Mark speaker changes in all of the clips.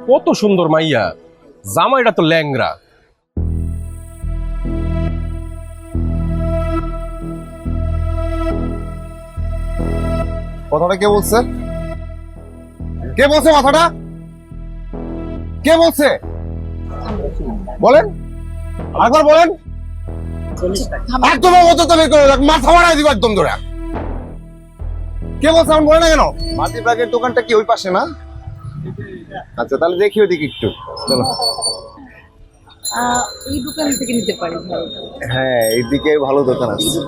Speaker 1: কত সুন্দর মাইয়া, জামাইটা তো ল্যাংরা।
Speaker 2: কথাটা কে বলছে? কে বলছে কথাটা? কে বলছে বলেন, আরেকবার বলেন। একদম অবস্থা বের করে মাথা মারাই দিব একদম ধরে। কে বলছে আমার বলে না কেন? মাটি ব্যাগের দোকানটা কি ওই পাশে না? আচ্ছা তাহলে দেখি ওদিকে একটু, চলো।
Speaker 3: এই দোকান থেকে নিতে পারি ভাই।
Speaker 2: হ্যাঁ এইদিকে ভালো দোকান আছে।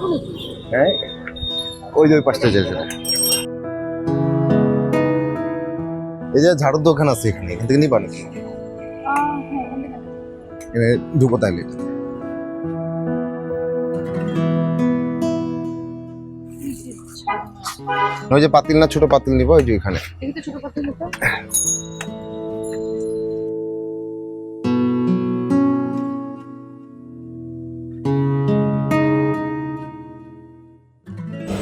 Speaker 2: হ্যাঁ ওই যে ওই পাশটা যেতে, এই যে ঝাড়ুর দোকান আছে এখানে, এখান থেকে নিবা নাকি? এখানে ঢুকো তাইলে। ওই যে পাতিল না, ছোট পাতিল নিবা, ওই যে এখানে।
Speaker 3: ছোট কথা হতো।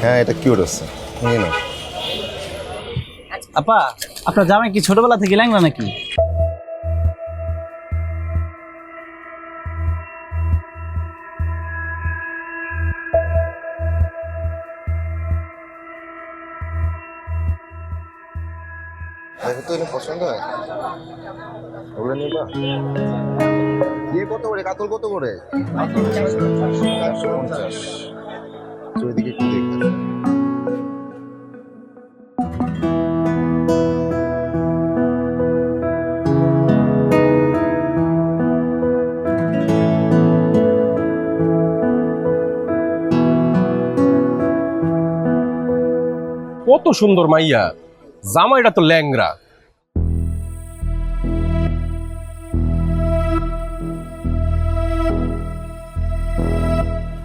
Speaker 2: হ্যাঁ এটা কিউট আছে, নিয়ে নাও।
Speaker 4: আপা, আপনার জামাই কি ছোটবেলা থেকে ল্যাংড়া নাকি?
Speaker 2: দেখো তো এটা পছন্দ হয়, ওগুলো নিবা। দিয়ে কত করে কাতল, কত করে? 150। ওইদিকে একটু দেখতে।
Speaker 1: কত সুন্দর মাইয়া, জামাইটা তো ল্যাংরা।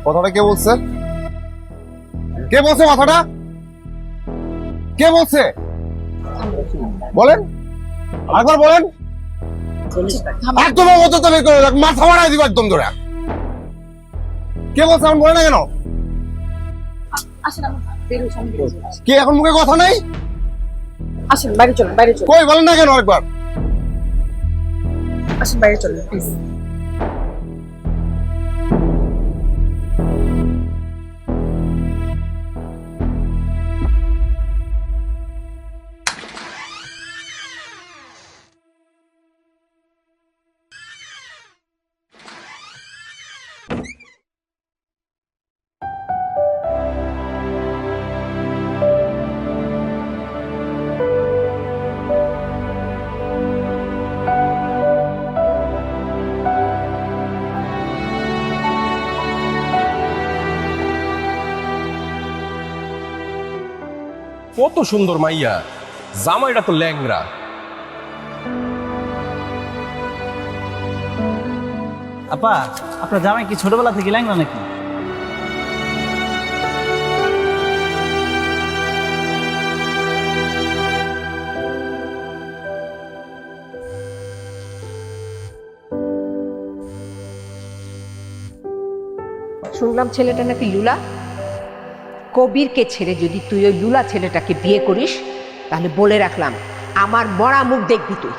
Speaker 2: কথাটা কে বলছে? কে বলছে কথাটা? কে বলছে বলেন, আরেকবার বলেন। একদম অবস্থা বের করে মাথা মারাই দিব একদম ধরে। কে বলছে আমার বলে না কেন?
Speaker 3: আসেন আমরা বের হই, সামনে বের হই।
Speaker 2: কি এখন মুখে কথা নাই?
Speaker 3: আসেন বাইরে চলুন, বাইরে চলুন।
Speaker 2: কই বলেন না কেন একবার?
Speaker 3: আসেন বাইরে চলুন প্লিজ।
Speaker 1: কত সুন্দর মাইয়া, জামাইটা তো ল্যাংরা।
Speaker 4: আপা, আপনার জামাই কি ছোটবেলা থেকে ল্যাংড়া নাকি?
Speaker 5: শুনলাম ছেলেটা নাকি লুলা। কবিরকে ছেড়ে যদি তুই ওই লুলা ছেলেটাকে বিয়ে করিস তাহলে বলে রাখলাম আমার মরা মুখ দেখবি তুই।